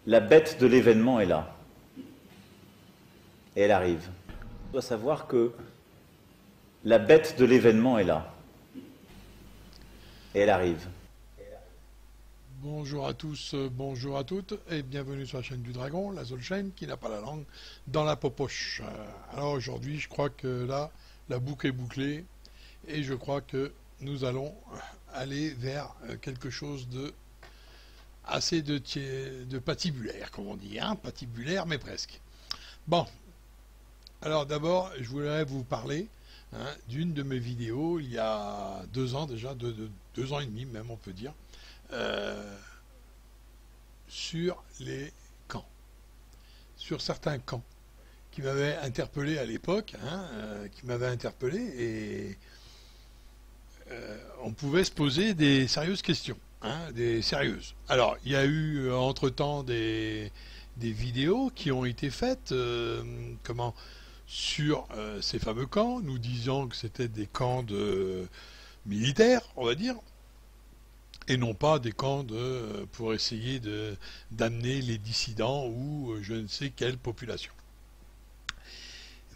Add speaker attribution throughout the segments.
Speaker 1: La bête de l'événement est là. Et elle arrive. On doit savoir que la bête de l'événement est là. Et elle arrive.
Speaker 2: Bonjour à tous, bonjour à toutes, et bienvenue sur la chaîne du Dragon, la seule chaîne qui n'a pas la langue dans la popoche. Alors aujourd'hui, je crois que là, la boucle est bouclée, et je crois que nous allons aller vers quelque chose de assez de patibulaire, comme on dit, hein, patibulaire, mais presque. Bon, alors d'abord, je voudrais vous parler d'une de mes vidéos, il y a 2 ans déjà, 2 ans et demi même, on peut dire, sur les camps, sur certains camps qui m'avaient interpellé à l'époque, qui m'avaient interpellé, et on pouvait se poser des sérieuses questions, des sérieuses. Alors, il y a eu entre-temps des vidéos qui ont été faites, sur ces fameux camps, nous disant que c'était des camps de militaires, on va dire, et non pas des camps pour essayer d'amener les dissidents ou je ne sais quelle population.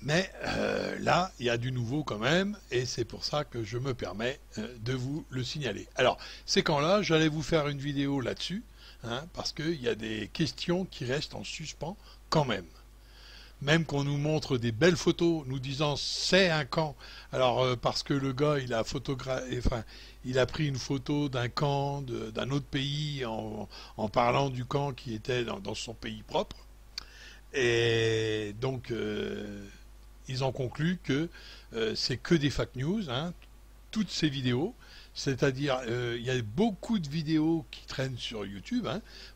Speaker 2: Mais là, il y a du nouveau quand même, et c'est pour ça que je me permets de vous le signaler. Alors, ces camps-là, j'allais vous faire une vidéo là-dessus, parce qu'il y a des questions qui restent en suspens quand même. Même qu'on nous montre des belles photos nous disant c'est un camp. Alors parce que le gars il a pris une photo d'un camp d'un autre pays en parlant du camp qui était dans son pays propre. Et donc ils ont conclu que c'est que des fake news, toutes ces vidéos. C'est-à-dire, il y a beaucoup de vidéos qui traînent sur YouTube,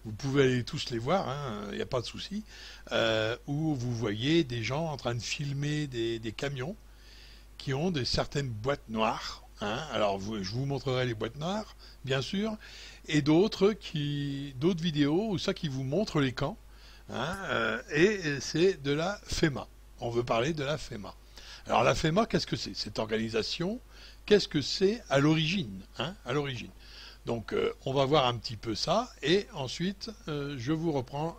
Speaker 2: vous pouvez aller tous les voir, il n'y a pas de souci, où vous voyez des gens en train de filmer des camions qui ont certaines boîtes noires. Alors, je vous montrerai les boîtes noires, bien sûr, et d'autres vidéos où ça qui vous montre les camps, et c'est de la FEMA. On veut parler de la FEMA. Alors, la FEMA, qu'est-ce que c'est? Cette organisation, qu'est-ce que c'est à l'origine, à l'origine. Donc on va voir un petit peu ça et ensuite je vous reprends.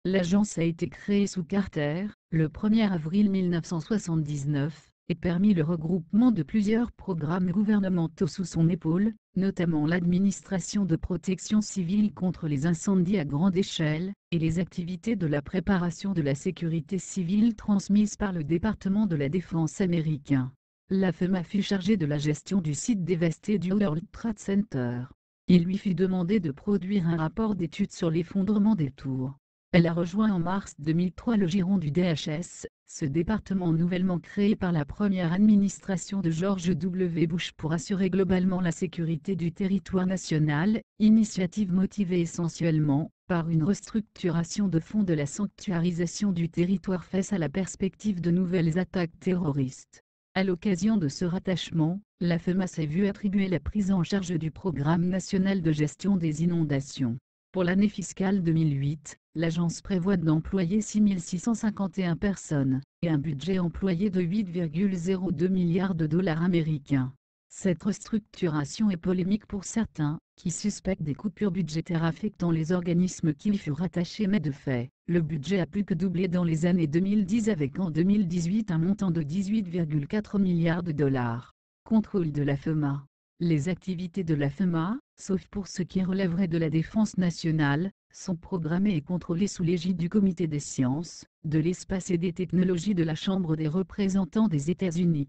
Speaker 3: L'agence a été créée sous Carter, le 1er avril 1979, et permis le regroupement de plusieurs programmes gouvernementaux sous son épaule, notamment l'administration de protection civile contre les incendies à grande échelle, et les activités de la préparation de la sécurité civile transmises par le département de la Défense américain. La FEMA fut chargée de la gestion du site dévasté du World Trade Center. Il lui fut demandé de produire un rapport d'étude sur l'effondrement des tours. Elle a rejoint en mars 2003 le giron du DHS, ce département nouvellement créé par la première administration de George W. Bush pour assurer globalement la sécurité du territoire national, initiative motivée essentiellement par une restructuration de fond de la sanctuarisation du territoire face à la perspective de nouvelles attaques terroristes. À l'occasion de ce rattachement, la FEMA s'est vue attribuer la prise en charge du Programme national de gestion des inondations. Pour l'année fiscale 2008, l'agence prévoit d'employer 6 651 personnes, et un budget employé de 8,02 milliards de dollars américains. Cette restructuration est polémique pour certains, qui suspectent des coupures budgétaires affectant les organismes qui y furent rattachés, mais de fait, le budget a plus que doublé dans les années 2010 avec en 2018 un montant de 18,4 milliards de dollars. Contrôle de la FEMA. Les activités de la FEMA, sauf pour ce qui relèverait de la défense nationale, sont programmées et contrôlées sous l'égide du Comité des sciences, de l'espace et des technologies de la Chambre des représentants des États-Unis.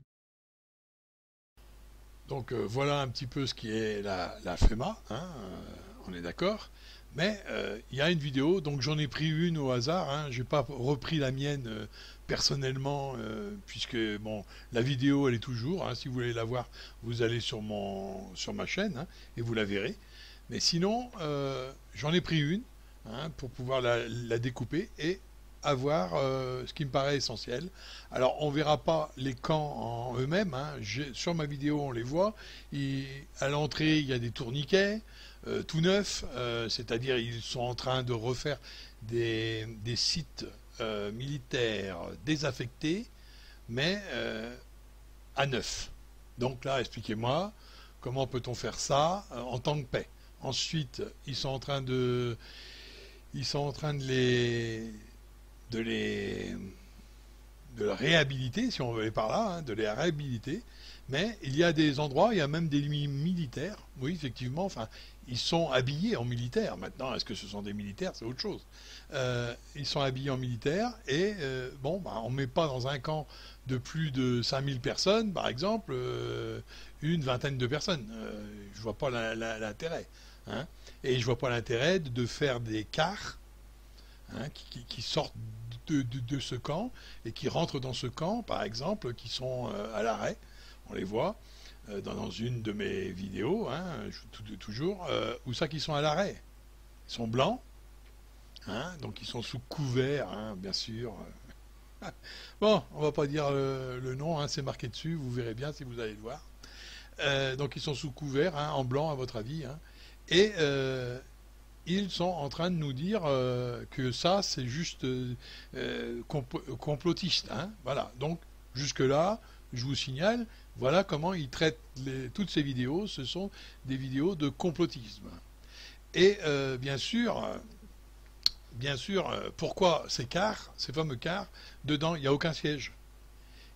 Speaker 2: Donc voilà un petit peu ce qui est la FEMA, on est d'accord. Mais il y a une vidéo, donc j'en ai pris une au hasard, je n'ai pas repris la mienne personnellement, puisque bon, la vidéo elle est toujours, si vous voulez la voir, vous allez sur ma chaîne, et vous la verrez. Mais sinon, j'en ai pris une, pour pouvoir la découper et avoir ce qui me paraît essentiel. Alors on verra pas les camps en eux-mêmes, sur ma vidéo on les voit, à l'entrée il y a des tourniquets, tout neufs, c'est-à-dire ils sont en train de refaire des sites militaires désaffectés, mais à neuf. Donc là, expliquez-moi, comment peut-on faire ça en temps de paix? Ensuite, ils sont en train ils sont en train de les réhabiliter, si on veut aller par là, hein, de les réhabiliter. Mais il y a des endroits, il y a même des militaires, oui, effectivement, enfin, ils sont habillés en militaire. Maintenant, est-ce que ce sont des militaires? C'est autre chose. Ils sont habillés en militaire et, bon, bah, on ne met pas dans un camp de plus de 5000 personnes, par exemple, une vingtaine de personnes. Je vois pas l'intérêt. Hein. Et je vois pas l'intérêt de faire des cars, hein, qui sortent de ce camp et qui rentrent dans ce camp, par exemple, qui sont à l'arrêt. On les voit dans une de mes vidéos, hein, toujours, où ça qui sont à l'arrêt. Ils sont blancs, hein, donc ils sont sous couvert, hein, bien sûr. Bon, on va pas dire le nom, hein, c'est marqué dessus, vous verrez bien si vous allez le voir. Donc ils sont sous couvert, hein, en blanc à votre avis, hein, et ils sont en train de nous dire que ça c'est juste complotiste, hein, voilà. Donc jusque là, je vous signale, voilà comment ils traitent toutes ces vidéos, ce sont des vidéos de complotisme. Et bien sûr, pourquoi ces cars, ces fameux cars, dedans il n'y a aucun siège.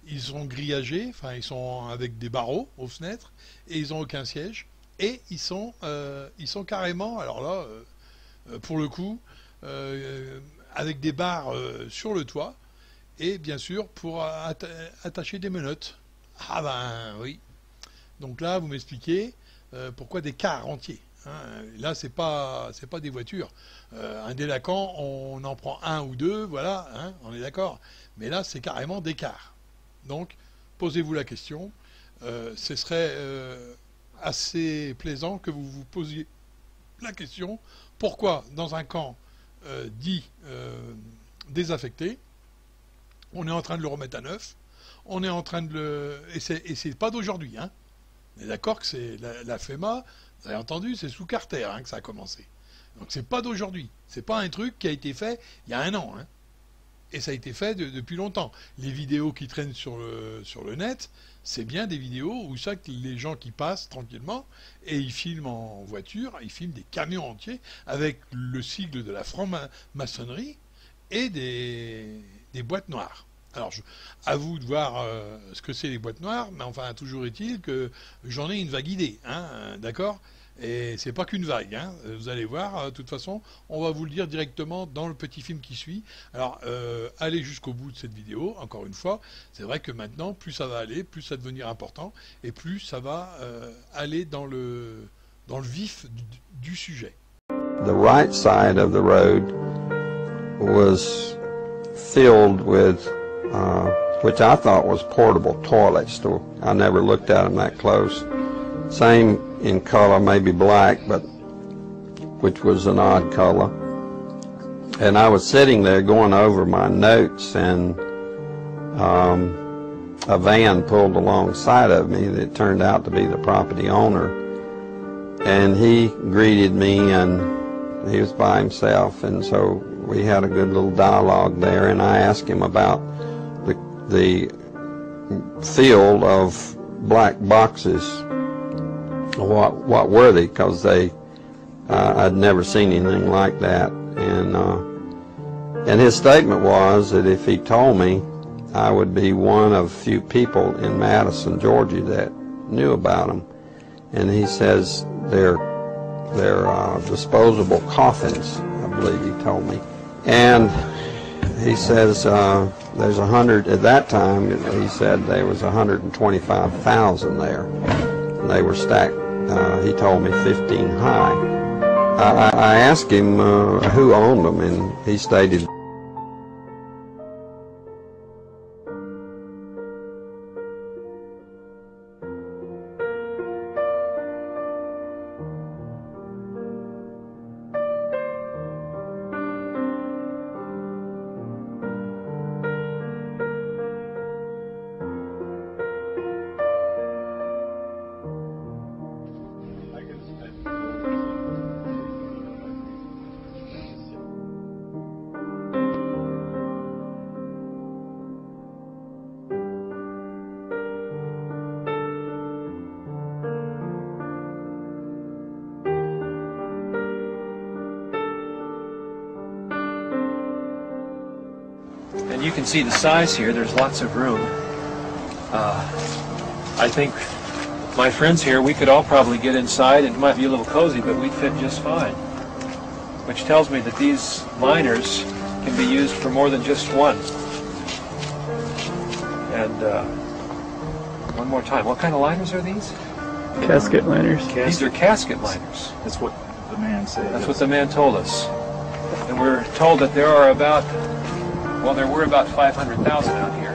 Speaker 2: Ils sont grillagés, enfin ils sont avec des barreaux aux fenêtres, et ils n'ont aucun siège, et ils sont carrément, alors là, pour le coup, avec des barres sur le toit, et bien sûr pour attacher des menottes. Ah ben oui. Donc là, vous m'expliquez pourquoi des cars entiers. Hein. Là, c'est pas des voitures. Un délaquant, on en prend un ou deux, voilà, hein, on est d'accord. Mais là, c'est carrément des cars. Donc, posez-vous la question. Ce serait assez plaisant que vous vous posiez la question pourquoi dans un camp dit désaffecté, on est en train de le remettre à neuf, on est en train de le... Et c'est pas d'aujourd'hui, hein. On est d'accord que c'est la FEMA, vous avez entendu, c'est sous Carter, hein, que ça a commencé. Donc c'est pas d'aujourd'hui. C'est pas un truc qui a été fait il y a un an, hein. Et ça a été fait depuis longtemps. Les vidéos qui traînent sur le net, c'est bien des vidéos où ça, les gens qui passent tranquillement et ils filment en voiture, ils filment des camions entiers avec le sigle de la franc-maçonnerie et des boîtes noires. Alors, à vous de voir ce que c'est les boîtes noires, mais enfin, toujours est-il que j'en ai une vague idée, hein, d'accord? Et c'est pas qu'une vague, hein. Vous allez voir, de toute façon, on va vous le dire directement dans le petit film qui suit. Alors, allez jusqu'au bout de cette vidéo, encore une fois, c'est vrai que maintenant, plus ça va aller, plus ça va devenir important, et plus ça va aller dans le vif du sujet.
Speaker 4: The right side of the road was filled with which I thought was portable toilets. So I never looked at them that close. Same in color, maybe black, but which was an odd color. And I was sitting there going over my notes, and a van pulled alongside of me that turned out to be the property owner. And he greeted me, and he was by himself, and so we had a good little dialogue there, and I asked him about the field of black boxes. What were they? Because I'd never seen anything like that, and his statement was that if he told me, I would be one of few people in Madison, Georgia, that knew about them. And he says they're disposable coffins, I believe he told me. And he says there's 100 at that time. He said there was 125,000 there. And they were stacked. He told me 15 high. I asked him who owned them, and he stated
Speaker 5: And you can see the size here. There's lots of room. I think my friends here, we could all probably get inside. It might be a little cozy, but we'd fit just fine. Which tells me that these liners can be used for more than just one. And one more time, what kind of liners are these?
Speaker 6: Casket liners.
Speaker 5: These are casket liners.
Speaker 7: That's what the man said.
Speaker 5: That's what the man told us. And we're told that there are about, well, there were about 500,000 out here.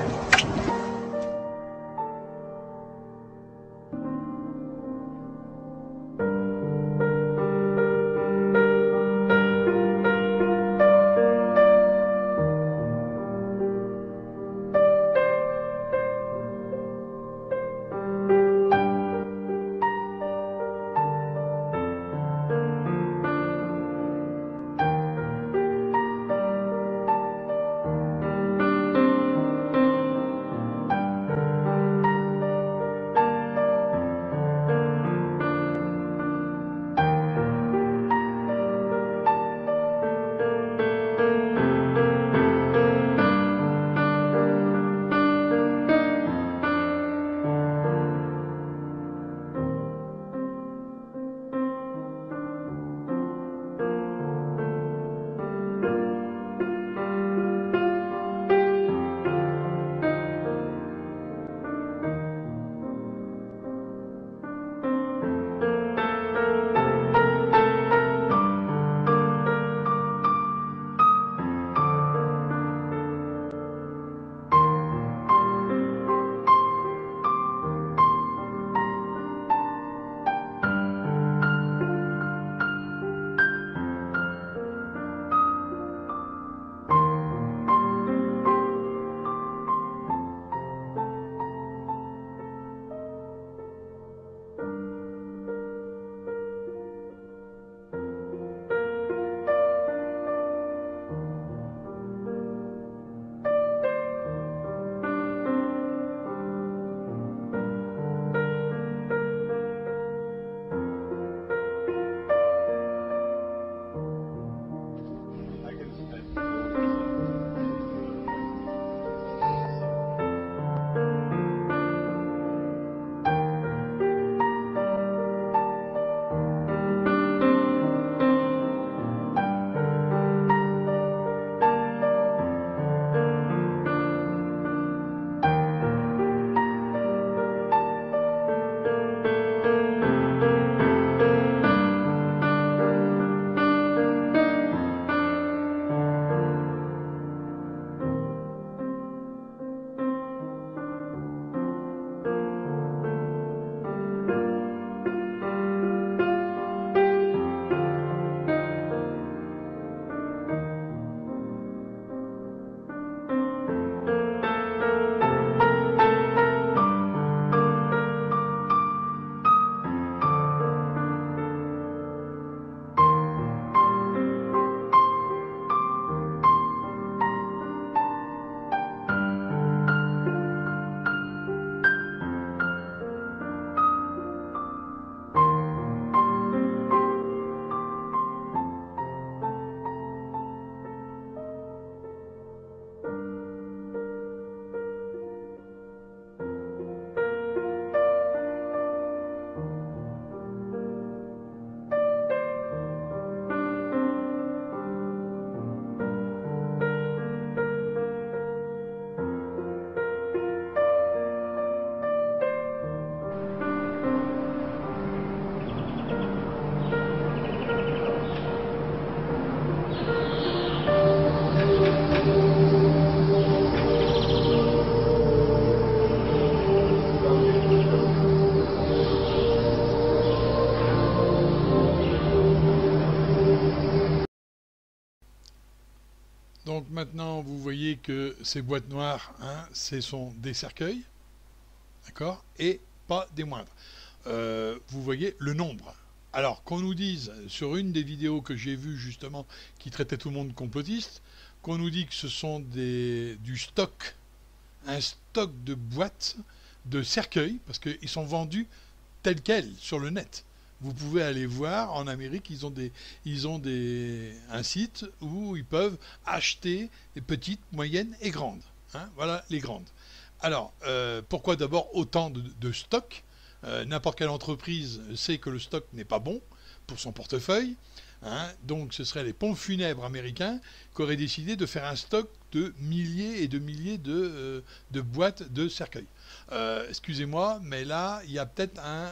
Speaker 2: Donc maintenant, vous voyez que ces boîtes noires, hein, ce sont des cercueils, d'accord, et pas des moindres. Vous voyez le nombre. Alors, qu'on nous dise, sur une des vidéos que j'ai vues justement, qui traitait tout le monde complotiste, qu'on nous dit que ce sont du stock, un stock de boîtes, de cercueils, parce qu'ils sont vendus tels quels sur le net. Vous pouvez aller voir, en Amérique, ils ont un site où ils peuvent acheter les petites, moyennes et grandes. Hein, voilà les grandes. Alors, pourquoi d'abord autant de stock? N'importe quelle entreprise sait que le stock n'est pas bon pour son portefeuille. Hein, donc ce seraient les pompes funèbres américains qui auraient décidé de faire un stock de milliers et de milliers de boîtes de cercueils. Excusez-moi, mais là, il y a peut-être un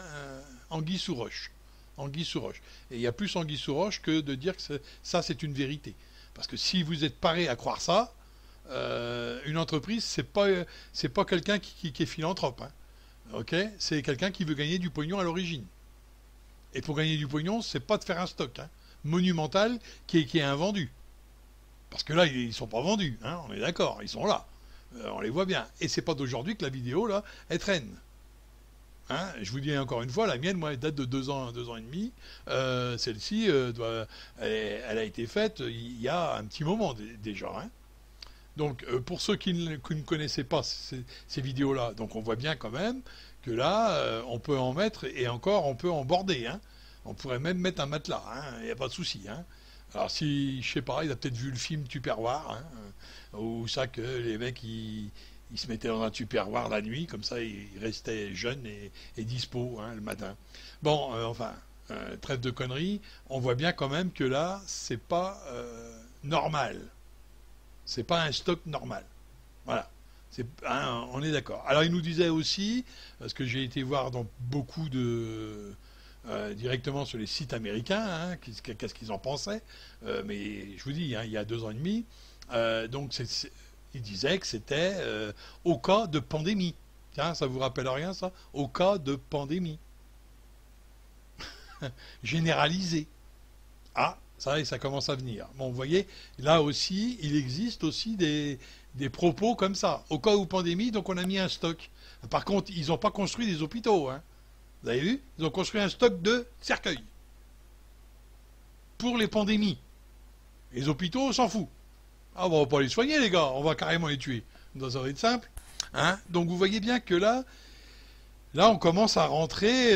Speaker 2: anguille sous roche. Anguille sous roche. Et il y a plus anguille sous roche que de dire que ça, c'est une vérité. Parce que si vous êtes paré à croire ça, une entreprise, c'est pas quelqu'un qui est philanthrope. Hein. Okay, c'est quelqu'un qui veut gagner du pognon à l'origine. Et pour gagner du pognon, c'est pas de faire un stock monumental qui est invendu. Parce que là, ils sont pas vendus. Hein, on est d'accord, ils sont là. On les voit bien. Et c'est pas d'aujourd'hui que la vidéo, là, elle traîne. Hein, je vous dis encore une fois, la mienne, moi, elle date de 2 ans et demi. Celle-ci, elle a été faite il y a un petit moment déjà. Hein. Donc, pour ceux qui ne connaissaient pas ces vidéos-là, donc on voit bien quand même que là, on peut en mettre, et encore, on peut en border. Hein. On pourrait même mettre un matelas, il n'y a pas de souci. Hein. Alors, si, je sais pas, il a peut-être vu le film Tupperware, où ça que les mecs, ils se mettaient dans un Tupperware la nuit, comme ça, ils restaient jeunes et dispo le matin. Bon, enfin, trêve de conneries, on voit bien quand même que là, c'est pas normal. C'est pas un stock normal. Voilà. On est d'accord. Alors il nous disait aussi, parce que j'ai été voir dans beaucoup de directement sur les sites américains, qu'est-ce qu'ils en pensaient. Mais je vous dis, il y a 2 ans et demi, donc il disait que c'était au cas de pandémie. Tiens, ça vous rappelle rien ça? Au cas de pandémie. Généralisée. Ah, ça commence à venir. Bon, vous voyez, là aussi, il existe aussi des propos comme ça. Au cas où pandémie, donc on a mis un stock. Par contre, ils n'ont pas construit des hôpitaux. Hein. Vous avez vu? Ils ont construit un stock de cercueils. Pour les pandémies. Les hôpitaux, on s'en fout. Ah, bon, on va pas les soigner, les gars. On va carrément les tuer. Donc, ça va être simple. Hein. Donc, vous voyez bien que là, on commence à rentrer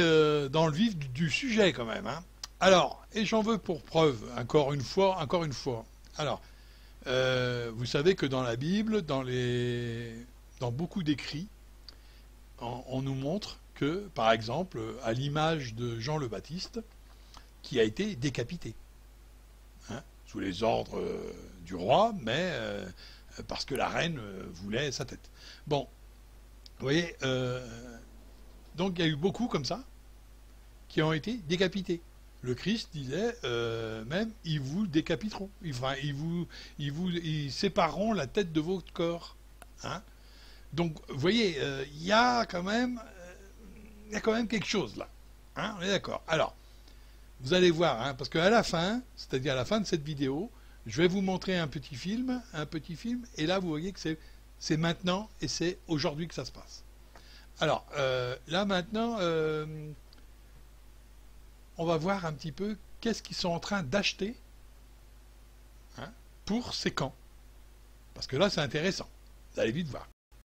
Speaker 2: dans le vif du sujet, quand même. Hein. Alors, et j'en veux pour preuve, encore une fois. Alors, vous savez que dans la Bible, dans beaucoup d'écrits, on nous montre que, par exemple, à l'image de Jean le Baptiste, qui a été décapité, sous les ordres du roi, mais parce que la reine voulait sa tête. Bon, vous voyez, donc il y a eu beaucoup comme ça, qui ont été décapités. Le Christ disait même, ils vous décapiteront. Ils sépareront la tête de votre corps. Hein. Donc, vous voyez, il y a quand même quelque chose là. Hein, on est d'accord. Alors, vous allez voir, parce qu'à la fin, c'est-à-dire à la fin de cette vidéo, je vais vous montrer un petit film, et là, vous voyez que c'est maintenant et c'est aujourd'hui que ça se passe. Alors, là maintenant... on va voir un petit peu qu'est-ce qu'ils sont en train d'acheter pour ces camps. Parce que là, c'est intéressant. Vous allez vite voir.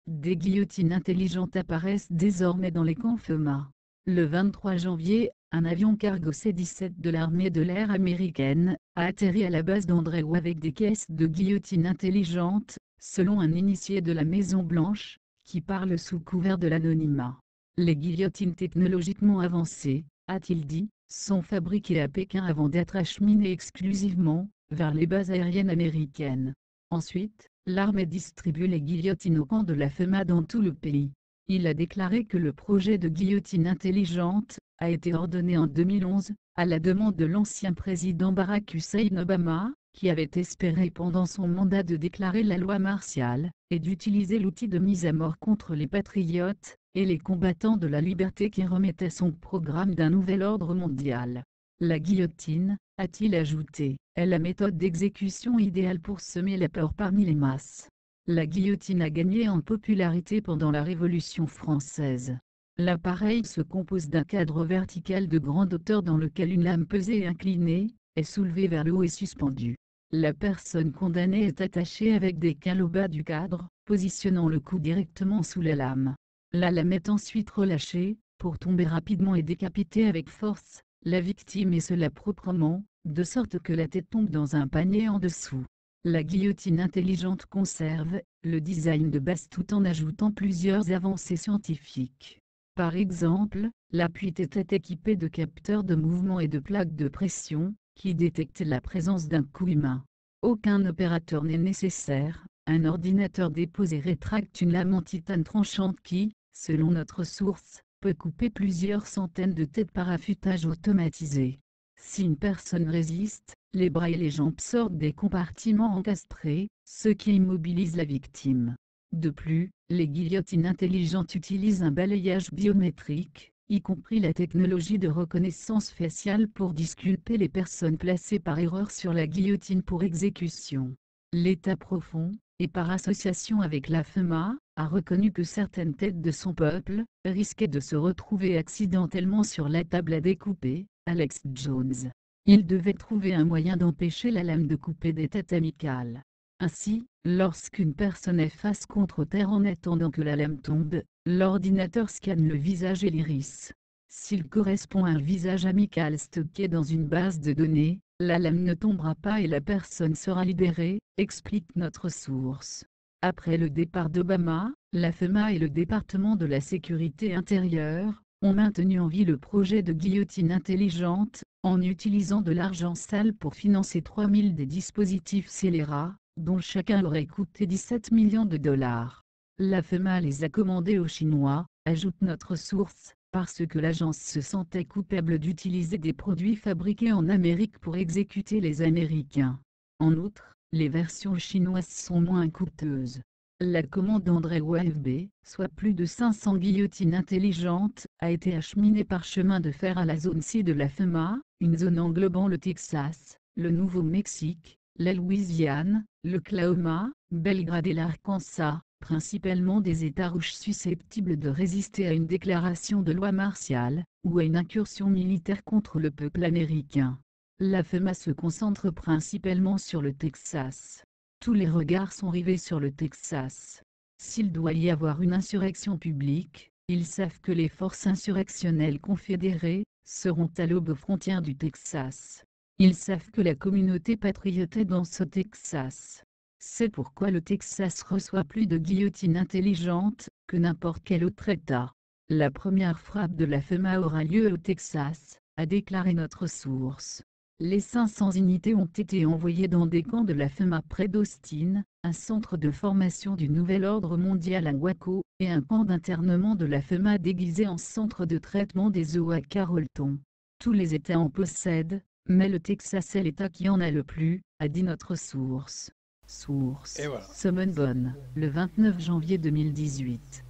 Speaker 3: Des guillotines intelligentes apparaissent désormais dans les camps FEMA. Le 23 janvier, un avion cargo C-17 de l'armée de l'air américaine a atterri à la base d'Andrew avec des caisses de guillotines intelligentes, selon un initié de la Maison-Blanche, qui parle sous couvert de l'anonymat. Les guillotines technologiquement avancées, a-t-il dit, sont fabriquées à Pékin avant d'être acheminées exclusivement vers les bases aériennes américaines. Ensuite, l'armée distribue les guillotines aux camps de la FEMA dans tout le pays. Il a déclaré que le projet de guillotine intelligente a été ordonné en 2011, à la demande de l'ancien président Barack Hussein Obama, qui avait espéré pendant son mandat de déclarer la loi martiale, et d'utiliser l'outil de mise à mort contre les patriotes et les combattants de la liberté qui remettait son programme d'un nouvel ordre mondial. La guillotine, a-t-il ajouté, est la méthode d'exécution idéale pour semer la peur parmi les masses. La guillotine a gagné en popularité pendant la Révolution française. L'appareil se compose d'un cadre vertical de grande hauteur dans lequel une lame pesée et inclinée est soulevée vers le haut et suspendue. La personne condamnée est attachée avec des cales au bas du cadre, positionnant le cou directement sous la lame. La lame est ensuite relâchée, pour tomber rapidement et décapiter avec force, la victime et cela proprement, de sorte que la tête tombe dans un panier en dessous. La guillotine intelligente conserve le design de base tout en ajoutant plusieurs avancées scientifiques. Par exemple, l'appui tête est équipé de capteurs de mouvement et de plaques de pression, qui détectent la présence d'un coup humain. Aucun opérateur n'est nécessaire, un ordinateur dépose et rétracte une lame en titane tranchante qui, selon notre source, peut couper plusieurs centaines de têtes par affûtage automatisé. Si une personne résiste, les bras et les jambes sortent des compartiments encastrés, ce qui immobilise la victime. De plus, les guillotines intelligentes utilisent un balayage biométrique, y compris la technologie de reconnaissance faciale pour disculper les personnes placées par erreur sur la guillotine pour exécution. L'État profond, et par association avec la FEMA, a reconnu que certaines têtes de son peuple risquaient de se retrouver accidentellement sur la table à découper. Alex Jones. Il devait trouver un moyen d'empêcher la lame de couper des têtes amicales. Ainsi, lorsqu'une personne est face contre terre en attendant que la lame tombe, l'ordinateur scanne le visage et l'iris. S'il correspond à un visage amical stocké dans une base de données, la lame ne tombera pas et la personne sera libérée, explique notre source. Après le départ d'Obama, la FEMA et le département de la sécurité intérieure ont maintenu en vie le projet de guillotine intelligente, en utilisant de l'argent sale pour financer 3000 des dispositifs scélérats, dont chacun aurait coûté 17 millions de dollars. La FEMA les a commandés aux Chinois, ajoute notre source, parce que l'agence se sentait coupable d'utiliser des produits fabriqués en Amérique pour exécuter les Américains. En outre, les versions chinoises sont moins coûteuses. La commande André OFB, soit plus de 500 guillotines intelligentes, a été acheminée par chemin de fer à la zone C de la FEMA, une zone englobant le Texas, le Nouveau-Mexique, la Louisiane, l'Oklahoma, Belgrade et l'Arkansas, principalement des États rouges susceptibles de résister à une déclaration de loi martiale, ou à une incursion militaire contre le peuple américain. La FEMA se concentre principalement sur le Texas. Tous les regards sont rivés sur le Texas. S'il doit y avoir une insurrection publique, ils savent que les forces insurrectionnelles confédérées seront à l'aube aux frontières du Texas. Ils savent que la communauté patriote est dans ce Texas. C'est pourquoi le Texas reçoit plus de guillotines intelligentes que n'importe quel autre État. La première frappe de la FEMA aura lieu au Texas, a déclaré notre source. Les 500 unités ont été envoyées dans des camps de la FEMA près d'Austin, un centre de formation du Nouvel Ordre Mondial à Waco, et un camp d'internement de la FEMA déguisé en centre de traitement des eaux à Carrollton. Tous les États en possèdent, mais le Texas est l'État qui en a le plus, a dit notre source. Source.
Speaker 2: Et voilà.
Speaker 3: Simon Bonne, le 29 janvier 2018.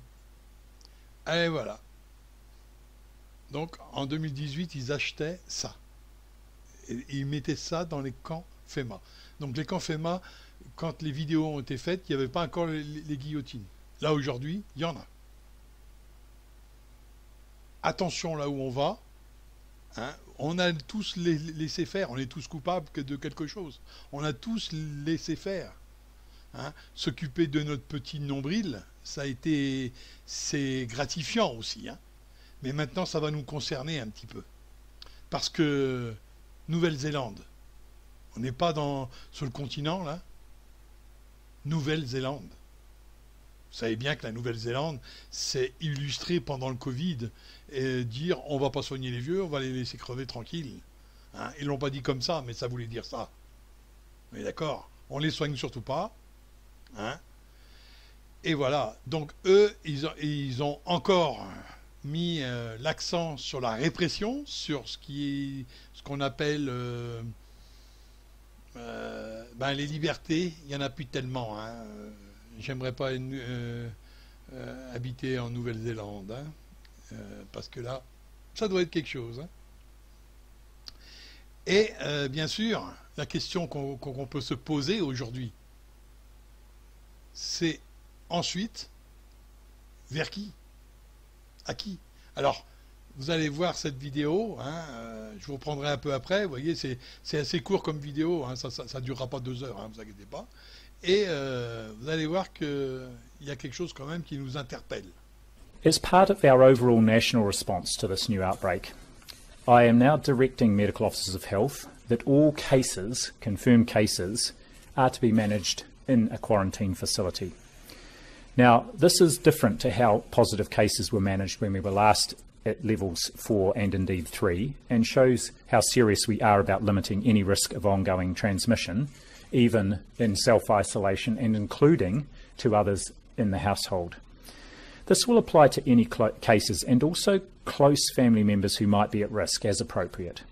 Speaker 2: Et voilà. Donc en 2018, ils achetaient ça. Et ils mettaient ça dans les camps FEMA. Donc les camps FEMA, quand les vidéos ont été faites, il n'y avait pas encore les guillotines. Là aujourd'hui, il y en a. Attention là où on va. Hein, on a tous laissé faire, on est tous coupables de quelque chose. On a tous laissé faire. Hein, s'occuper de notre petit nombril, c'est gratifiant aussi. Hein. Mais maintenant, ça va nous concerner un petit peu. Parce que Nouvelle-Zélande, on n'est pas sur le continent, là. Nouvelle-Zélande. Vous savez bien que la Nouvelle-Zélande s'est illustrée pendant le Covid et dire on va pas soigner les vieux, on va les laisser crever tranquilles. Hein, ils l'ont pas dit comme ça, mais ça voulait dire ça. Mais d'accord, on les soigne surtout pas. Hein. Et voilà, donc eux, ils ont encore mis l'accent sur la répression, sur ce qu'on appelle les libertés. Il n'y en a plus tellement. Hein. J'aimerais pas habiter en Nouvelle-Zélande, hein, parce que là, ça doit être quelque chose. Hein. Et bien sûr, la question qu'on peut se poser aujourd'hui, c'est ensuite, vers qui? À qui? Alors, vous allez voir cette vidéo, hein, je vous reprendrai un peu après, vous voyez, c'est assez court comme vidéo, hein, ça ne durera pas 2 heures, hein, vous inquiétez pas. Et vous allez voir qu'il y a quelque chose quand même qui nous interpelle.
Speaker 7: As part of our overall national response to this new outbreak, I am now directing medical officers of health that all cases, confirmed cases, are to be managed in a quarantine facility. Now, this is different to how positive cases were managed when we were last at levels 4 and indeed 3, and shows how serious we are about limiting any risk of ongoing transmission, even in self-isolation and including to others in the household. This will apply to any cases and also close family members who might be at risk as appropriate.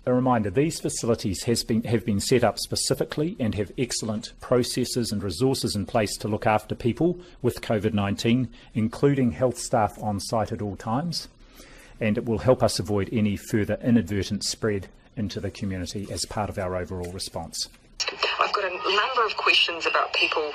Speaker 7: A reminder, these facilities have been set up specifically and have excellent processes and resources in place to look after people with COVID-19, including health staff on site at all times, and it will help us avoid any further inadvertent spread into the community as part of our overall response.
Speaker 8: I've got a number of questions about people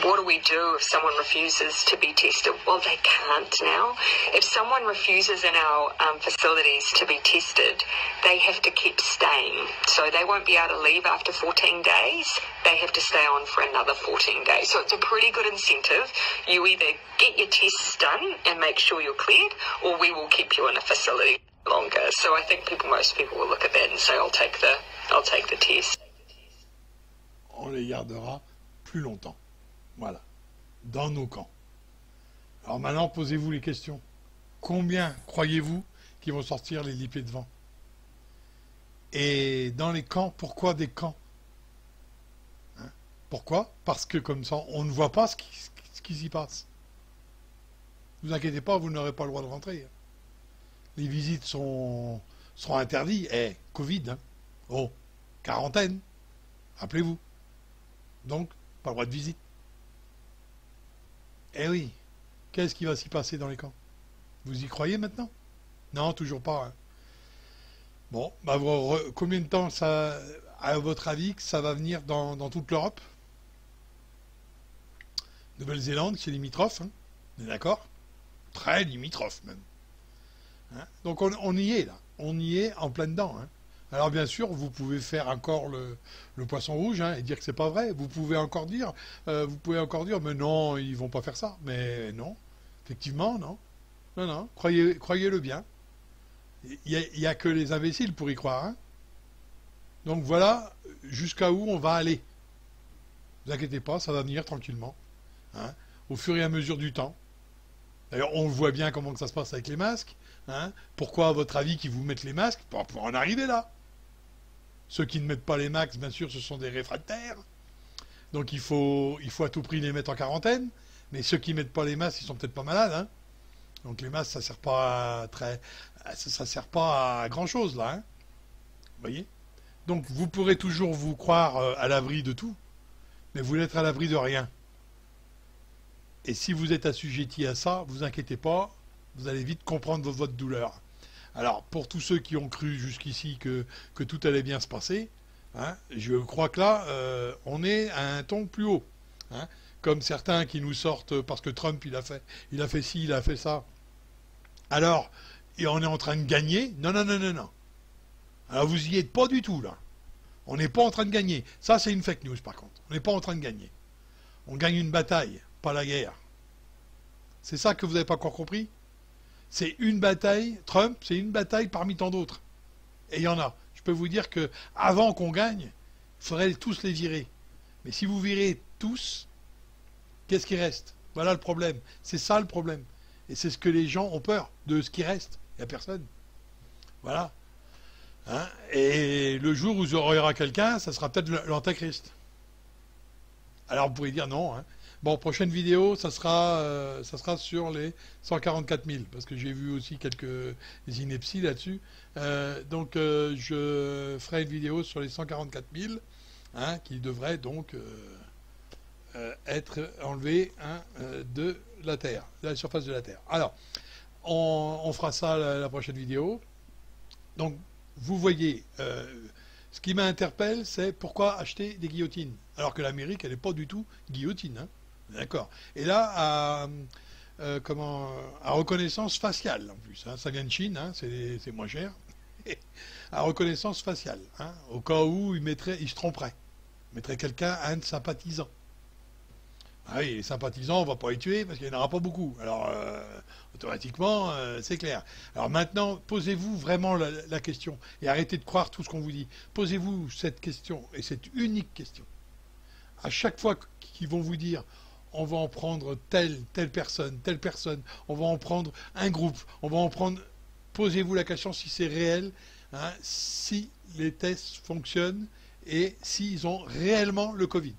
Speaker 8: what do we do if someone refuses to be tested? Well, they can't now. If someone refuses in our facilities to be tested, they have to keep staying. So they won't be able to leave after 14 days. They have to stay on for another 14 days. So it's a pretty good incentive. You either get your tests done and make sure you're cleared, or we will keep you in a facility longer. So I think most people will look at that and say, I'll take the test.
Speaker 2: On les gardera plus longtemps. Voilà. Dans nos camps. Alors maintenant, posez-vous les questions. Combien croyez-vous qu'ils vont sortir les lippés devant? Et dans les camps, pourquoi des camps? Pourquoi? Parce que comme ça, on ne voit pas ce qui s'y passe. Ne vous inquiétez pas, vous n'aurez pas le droit de rentrer. Les visites seront interdites. Covid, hein. Oh, quarantaine, rappelez-vous. Donc, pas le droit de visite. Oui, qu'est-ce qui va s'y passer dans les camps? Vous y croyez maintenant? Non, toujours pas. Hein. Bon, combien de temps, ça, à votre avis, que ça va venir dans toute l'Europe? Nouvelle-Zélande, c'est limitrophe, hein. On est d'accord? Très limitrophe, même. Hein? Donc, on y est, là. On y est en plein dedans, hein. Alors bien sûr, vous pouvez faire encore le poisson rouge, hein, et dire que c'est pas vrai. Vous pouvez encore dire, mais non, ils vont pas faire ça. Mais non, effectivement, non. Non, croyez-le bien. Il y a que les imbéciles pour y croire. Hein. Donc voilà jusqu'à où on va aller. Ne vous inquiétez pas, ça va venir tranquillement, hein, au fur et à mesure du temps. D'ailleurs, on voit bien comment que ça se passe avec les masques. Hein. Pourquoi, à votre avis, qu'ils vous mettent les masques? Pour en arriver là. Ceux qui ne mettent pas les masques, bien sûr, ce sont des réfractaires. Donc il faut à tout prix les mettre en quarantaine. Mais ceux qui ne mettent pas les masques, ils sont peut-être pas malades. Hein. Donc les masques, ça sert pas sert pas à grand-chose là. Hein. Vous voyez? Donc vous pourrez toujours vous croire à l'abri de tout, mais vous n'êtes à l'abri de rien. Et si vous êtes assujetti à ça, vous inquiétez pas, vous allez vite comprendre votre douleur. Alors, pour tous ceux qui ont cru jusqu'ici que tout allait bien se passer, hein, je crois que là, on est à un ton plus haut. Hein, comme certains qui nous sortent parce que Trump, il a fait ci, il a fait ça. Alors, et on est en train de gagner. Non. Alors, vous y êtes pas du tout, là. On n'est pas en train de gagner. Ça, c'est une fake news, par contre. On n'est pas en train de gagner. On gagne une bataille, pas la guerre. C'est ça que vous n'avez pas encore compris? C'est une bataille, Trump, c'est une bataille parmi tant d'autres. Et il y en a. Je peux vous dire que avant qu'on gagne, il faudrait tous les virer. Mais si vous virez tous, qu'est-ce qui reste? Voilà le problème. C'est ça le problème. Et c'est ce que les gens ont peur, de ce qui reste. Il n'y a personne. Voilà. Hein? Et le jour où il y aura quelqu'un, ça sera peut-être l'antéchrist. Alors vous pourrez dire non. Hein. Bon, prochaine vidéo, ça sera sur les 144 000, parce que j'ai vu aussi quelques inepties là-dessus. Donc, je ferai une vidéo sur les 144 000, hein, qui devraient donc être enlevés, hein, de la Terre, de la surface de la Terre. Alors, on fera ça la prochaine vidéo. Donc, vous voyez, ce qui m'interpelle, c'est pourquoi acheter des guillotines, alors que l'Amérique, elle n'est pas du tout guillotine, hein. D'accord. Et là, à reconnaissance faciale en plus. Hein, ça vient de Chine, hein, c'est moins cher. À reconnaissance faciale, hein, au cas où il se tromperait. Il mettrait quelqu'un, un sympathisant. Ah oui, les sympathisants, on va pas les tuer parce qu'il n'y en aura pas beaucoup. Alors, automatiquement, c'est clair. Alors maintenant, posez-vous vraiment la question et arrêtez de croire tout ce qu'on vous dit. Posez-vous cette question, et cette unique question. À chaque fois qu'ils vont vous dire, on va en prendre telle personne, on va en prendre un groupe, on va en prendre... Posez-vous la question si c'est réel, hein, si les tests fonctionnent et s'ils ont réellement le Covid.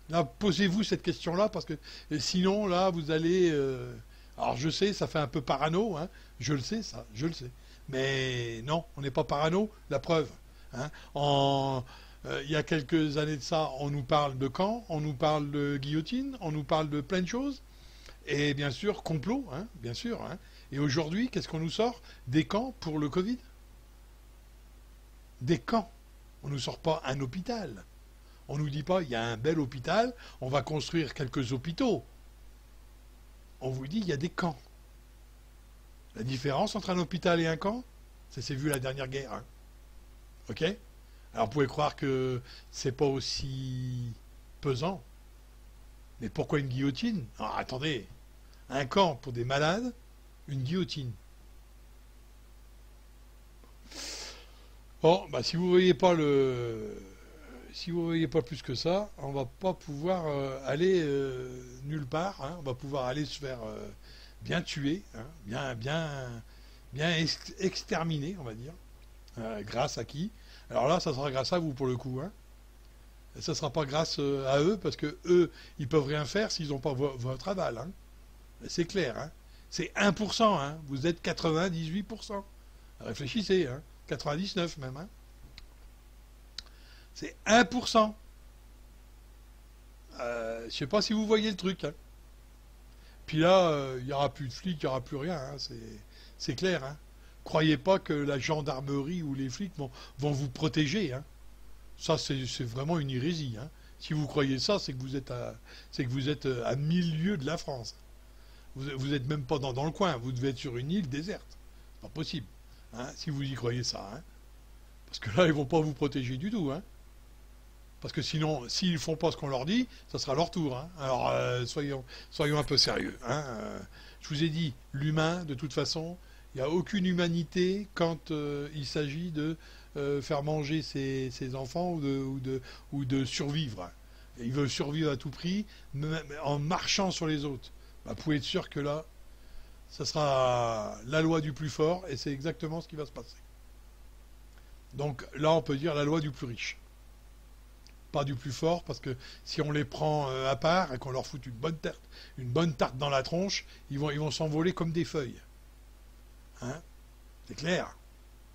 Speaker 2: Là, posez-vous cette question-là, parce que sinon, là, vous allez... alors, je sais, ça fait un peu parano, hein, je le sais, ça, je le sais. Mais non, on n'est pas parano, la preuve. Hein. Il y a quelques années de ça, on nous parle de camp, on nous parle de guillotine, on nous parle de plein de choses. Et bien sûr, complot, hein, bien sûr. Hein. Et aujourd'hui, qu'est-ce qu'on nous sort? Des camps pour le Covid. Des camps. On ne nous sort pas un hôpital. On ne nous dit pas, il y a un bel hôpital, on va construire quelques hôpitaux. On vous dit, il y a des camps. La différence entre un hôpital et un camp, ça s'est vu la dernière guerre. Hein. Ok? Alors vous pouvez croire que c'est pas aussi pesant. Mais pourquoi une guillotine? Alors, attendez, un camp pour des malades, une guillotine. Bon, bah si vous voyez pas si vous voyez pas plus que ça, on va pas pouvoir aller nulle part. Hein. On va pouvoir aller se faire bien tuer, hein, bien exterminer, on va dire. Grâce à qui? Alors là, ça sera grâce à vous pour le coup. Hein. Et ça sera pas grâce à eux, parce que eux, ils peuvent rien faire s'ils n'ont pas votre aval. Hein. C'est clair. Hein. C'est 1%. Hein. Vous êtes 98%. Réfléchissez. Hein. 99 même. Hein. C'est 1%. Je sais pas si vous voyez le truc. Hein. Puis là, il n'y aura plus de flics, il n'y aura plus rien. Hein. C'est clair. Hein. Croyez pas que la gendarmerie ou les flics vont vous protéger. Hein. Ça, c'est vraiment une hérésie. Hein. Si vous croyez ça, c'est que vous êtes à 1000 lieues de la France. Vous n'êtes même pas dans le coin. Vous devez être sur une île déserte. C'est pas possible. Hein, si vous y croyez ça. Hein. Parce que là, ils vont pas vous protéger du tout. Hein. Parce que sinon, s'ils font pas ce qu'on leur dit, ça sera leur tour. Hein. Alors, soyons un peu sérieux. Hein. Je vous ai dit, l'humain, de toute façon, il n'y a aucune humanité quand il s'agit de faire manger ses enfants ou de survivre. Il veut survivre à tout prix, en marchant sur les autres. Bah, vous pouvez être sûr que là, ça sera la loi du plus fort, et c'est exactement ce qui va se passer. Donc là, on peut dire la loi du plus riche. Pas du plus fort, parce que si on les prend à part et qu'on leur fout une bonne tarte dans la tronche, ils vont s'envoler comme des feuilles. Hein? C'est clair.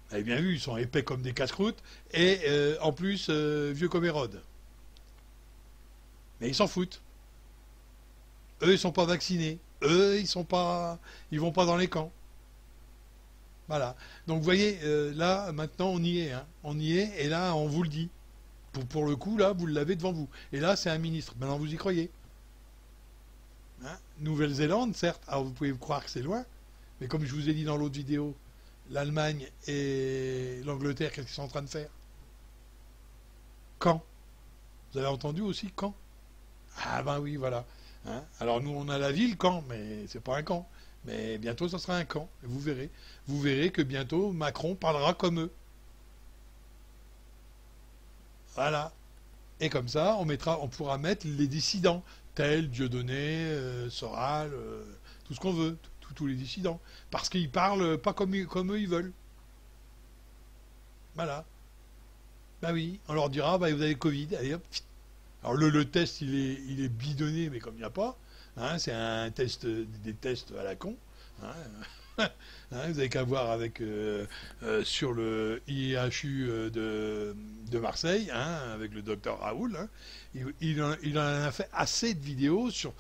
Speaker 2: Vous avez bien vu, ils sont épais comme des casse-croûtes, et en plus, vieux comme Hérode. Mais ils s'en foutent. Eux, ils sont pas vaccinés. Eux, ils vont pas dans les camps. Voilà. Donc vous voyez, là, maintenant, on y est. Hein. On y est, et là, on vous le dit. Pour le coup, là, vous l'avez devant vous. Et là, c'est un ministre. Maintenant, vous y croyez. Hein? Nouvelle-Zélande, certes. Alors, vous pouvez croire que c'est loin. Mais comme je vous ai dit dans l'autre vidéo, l'Allemagne et l'Angleterre, qu'est-ce qu'ils sont en train de faire? Quand? Vous avez entendu aussi quand? Ah ben oui, voilà. Hein? Alors nous, on a la ville Caen, mais c'est pas un camp. Mais bientôt, ça sera un camp. Et vous verrez. Vous verrez que bientôt, Macron parlera comme eux. Voilà. Et comme ça, on pourra mettre les dissidents, tels Dieudonné, Soral, tout ce qu'on veut, tous les dissidents. Parce qu'ils parlent pas comme eux ils veulent. Voilà. Bah oui, on leur dira, bah, vous avez le Covid, allez hop. Alors le test, il est bidonné, mais comme il n'y a pas, hein, c'est des tests à la con. Hein. Hein, vous n'avez qu'à voir avec sur le IHU de Marseille, hein, avec le docteur Raoul. Hein, il en a fait assez de vidéos sur.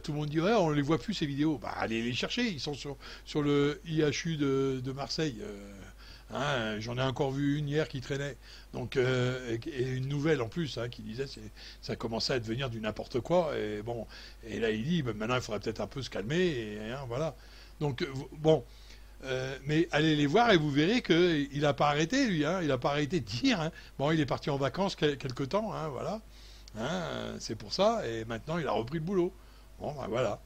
Speaker 2: Tout le monde dit ouais, on ne les voit plus ces vidéos. Bah, allez les chercher, ils sont sur le IHU de Marseille. Hein, j'en ai encore vu une hier qui traînait, donc et une nouvelle en plus, hein, qui disait ça commençait à devenir du n'importe quoi, et bon, et là il dit ben, maintenant il faudrait peut-être un peu se calmer, et hein, voilà. Donc bon, mais allez les voir et vous verrez qu'il n'a pas arrêté lui, hein, il n'a pas arrêté de dire. Hein. Bon, il est parti en vacances quelque temps, hein, voilà. Hein, c'est pour ça, et maintenant il a repris le boulot. Bon, ben voilà.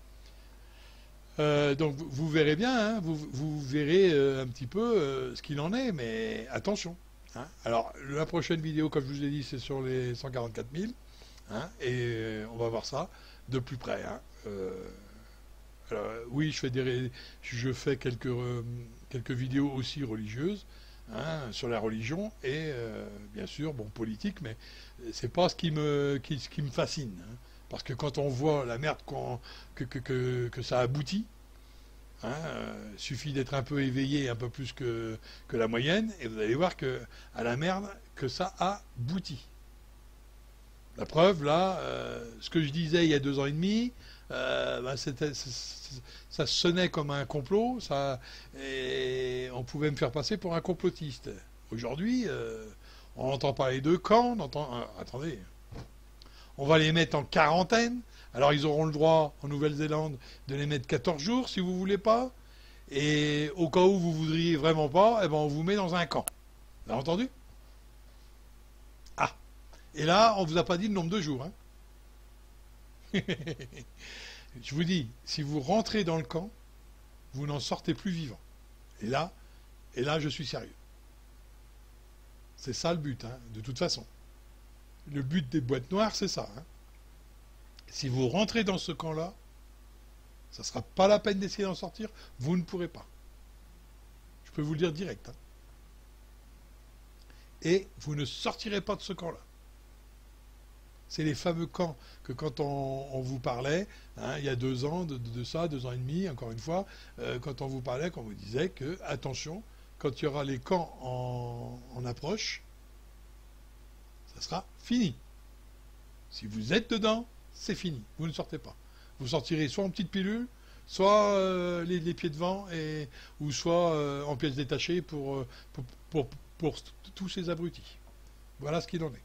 Speaker 2: Donc vous verrez bien, hein, vous verrez un petit peu ce qu'il en est, mais attention. Hein. Alors la prochaine vidéo, comme je vous ai dit, c'est sur les 144 000, hein, et on va voir ça de plus près. Hein. Alors, oui, je fais quelques vidéos aussi religieuses, hein, sur la religion et bien sûr, bon, politique, mais c'est pas ce qui me fascine. Hein. Parce que quand on voit la merde que ça aboutit, hein, suffit d'être un peu éveillé, un peu plus que la moyenne, et vous allez voir à la merde que ça aboutit. La preuve, là, ce que je disais il y a 2 ans et demi, ça sonnait comme un complot, et on pouvait me faire passer pour un complotiste. Aujourd'hui, on entend parler de camps, attendez... On va les mettre en quarantaine. Alors, ils auront le droit, en Nouvelle-Zélande, de les mettre 14 jours, si vous voulez pas. Et au cas où vous voudriez vraiment pas, eh ben, on vous met dans un camp. Vous avez entendu? Ah. Et là, on vous a pas dit le nombre de jours. Hein. Je vous dis, si vous rentrez dans le camp, vous n'en sortez plus vivant. Et là, je suis sérieux. C'est ça le but, hein, de toute façon. Le but des boîtes noires, c'est ça. Hein. Si vous rentrez dans ce camp-là, ça ne sera pas la peine d'essayer d'en sortir, vous ne pourrez pas. Je peux vous le dire direct. Hein. Et vous ne sortirez pas de ce camp-là. C'est les fameux camps que quand on vous parlait, hein, il y a 2 ans, de ça, 2 ans et demi, encore une fois, quand on vous parlait, qu'on vous disait que, attention, quand il y aura les camps en approche, ça sera fini. Si vous êtes dedans, c'est fini. Vous ne sortez pas. Vous sortirez soit en petite pilule, soit les pieds devant, ou soit en pièces détachées pour tous ces abrutis. Voilà ce qu'il en est.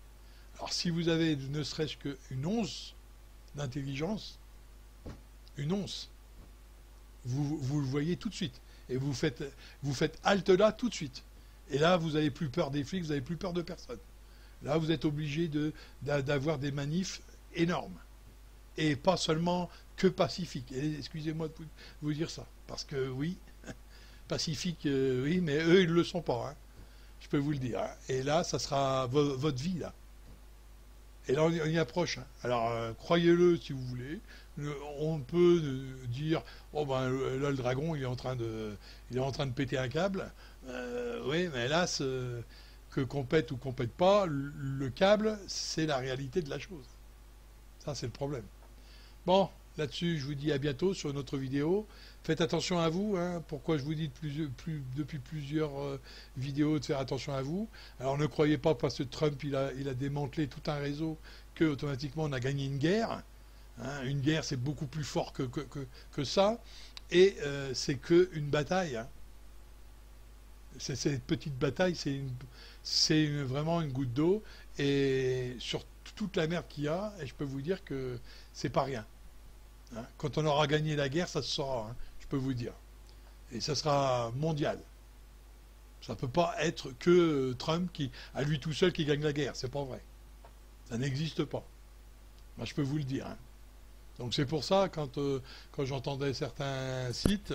Speaker 2: Alors si vous avez ne serait-ce qu'une once d'intelligence, une once, vous le voyez tout de suite. Et vous faites halte là tout de suite. Et là, vous n'avez plus peur des flics, vous n'avez plus peur de personne. Là, vous êtes obligé d'avoir des manifs énormes. Et pas seulement que pacifiques. Excusez-moi de vous dire ça. Parce que oui, pacifique, oui, mais eux, ils ne le sont pas. Hein. Je peux vous le dire. Hein. Et là, ça sera votre vie, là. Et là, on y approche. Hein. Alors, croyez-le si vous voulez. On peut dire, oh ben là, le dragon, il est en train de péter un câble. Oui, mais hélas... qu'on pète ou qu'on pète pas, le câble, c'est la réalité de la chose. Ça, c'est le problème. Bon, là-dessus, je vous dis à bientôt sur une autre vidéo. Faites attention à vous. Hein. Pourquoi je vous dis depuis plusieurs vidéos de faire attention à vous. Alors, ne croyez pas parce que Trump, il a démantelé tout un réseau que automatiquement on a gagné une guerre. Hein. Une guerre, c'est beaucoup plus fort que ça. Et c'est qu'une bataille. Hein. Cette petite bataille, c'est vraiment une goutte d'eau, et sur toute la merde qu'il y a, et je peux vous dire que c'est pas rien. Hein. Quand on aura gagné la guerre, ça se saura, hein, je peux vous dire. Et ça sera mondial. Ça ne peut pas être que Trump, à lui tout seul, qui gagne la guerre. C'est pas vrai. Ça n'existe pas. Moi, je peux vous le dire. Hein. Donc c'est pour ça, quand j'entendais certains sites...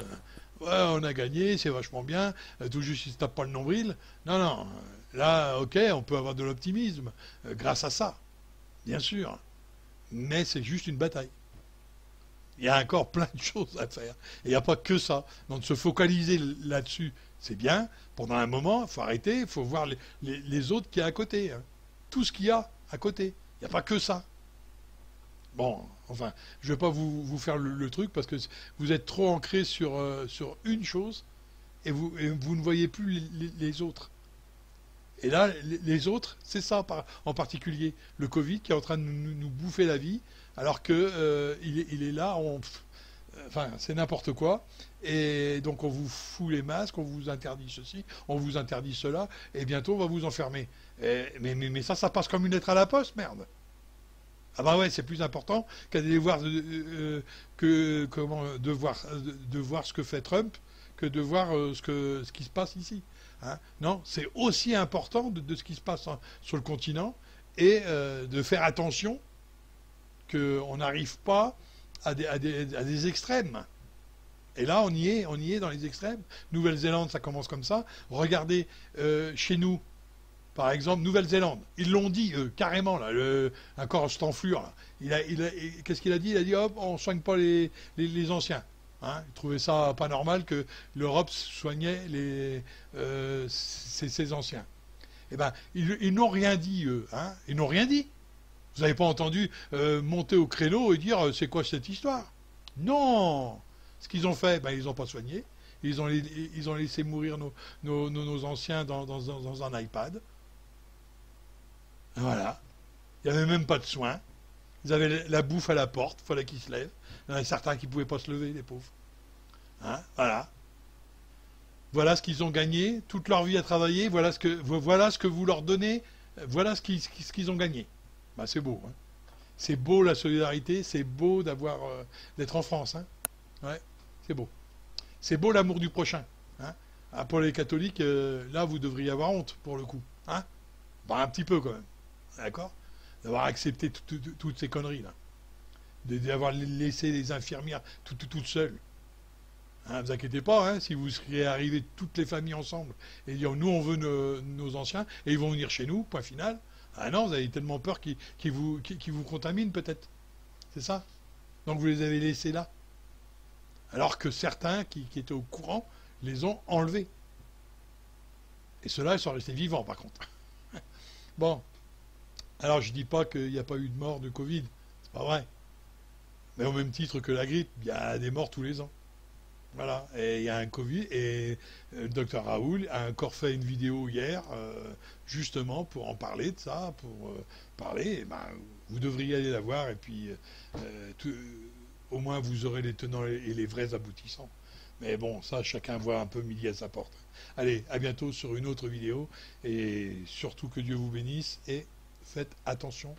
Speaker 2: Ouais, on a gagné, c'est vachement bien, tout juste il ne se tape pas le nombril. Non, non, là, ok, on peut avoir de l'optimisme grâce à ça, bien sûr. Mais c'est juste une bataille. Il y a encore plein de choses à faire. Et il n'y a pas que ça. Donc se focaliser là-dessus, c'est bien. Pendant un moment, il faut arrêter, il faut voir les autres qu'il y a à côté. Hein. Tout ce qu'il y a à côté. Il n'y a pas que ça. Bon, enfin, je ne vais pas vous faire le truc parce que vous êtes trop ancré sur une chose et vous ne voyez plus les autres. Et là, les autres, c'est ça en particulier. Le Covid qui est en train de nous bouffer la vie alors que il est là, enfin, c'est n'importe quoi. Et donc on vous fout les masques, on vous interdit ceci, on vous interdit cela, et bientôt on va vous enfermer. Mais ça passe comme une lettre à la poste, merde. Ah bah ouais, c'est plus important qu'à aller voir de voir ce que fait Trump que de voir ce qui se passe ici. Hein. Non, c'est aussi important de ce qui se passe sur le continent et de faire attention qu'on n'arrive pas à des extrêmes. Et là, on y est dans les extrêmes. Nouvelle-Zélande, ça commence comme ça. Regardez, chez nous, par exemple, Nouvelle-Zélande, ils l'ont dit, eux, carrément, là, encore cette enflure, là. Qu'est-ce qu'il a dit? Il a dit, hop, on ne soigne pas les anciens. Hein, il trouvait ça pas normal que l'Europe soignait ses anciens. Eh ben, ils n'ont rien dit, eux. Hein, ils n'ont rien dit. Vous n'avez pas entendu monter au créneau et dire, c'est quoi cette histoire? Non. Ce qu'ils ont fait, ben, ils n'ont pas soigné. Ils ont laissé mourir nos anciens dans un iPad. Voilà. Il n'y avait même pas de soins. Ils avaient la bouffe à la porte, il fallait qu'ils se lèvent. Il y en a certains qui ne pouvaient pas se lever, les pauvres. Hein, voilà. Voilà ce qu'ils ont gagné, toute leur vie à travailler, voilà ce que vous leur donnez, voilà ce qu'ils ont gagné. Ben, c'est beau. Hein. C'est beau la solidarité, c'est beau d'être en France. Hein. Ouais, c'est beau. C'est beau l'amour du prochain. Hein. Ah, pour les catholiques, là, vous devriez avoir honte, pour le coup. Hein. Ben, un petit peu, quand même. D'accord? D'avoir accepté toutes ces conneries-là. D'avoir laissé les infirmières toutes seules. Hein, vous inquiétez pas, hein, si vous seriez arrivés toutes les familles ensemble et dire nous on veut nos anciens et ils vont venir chez nous, point final. Ah non, vous avez tellement peur qu'ils vous contaminent peut-être. C'est ça? Donc vous les avez laissés là. Alors que certains qui étaient au courant les ont enlevés. Et ceux-là, ils sont restés vivants par contre. Bon. Alors je dis pas qu'il n'y a pas eu de mort de Covid. C'est pas vrai. Mais au même titre que la grippe, il y a des morts tous les ans. Voilà, et il y a un Covid, et le docteur Raoul a encore fait une vidéo hier, justement pour en parler de ça, pour parler, et ben, vous devriez aller la voir, et puis au moins vous aurez les tenants et les vrais aboutissants. Mais bon, ça, chacun voit un peu midi à sa porte. Allez, à bientôt sur une autre vidéo, et surtout que Dieu vous bénisse, et faites attention.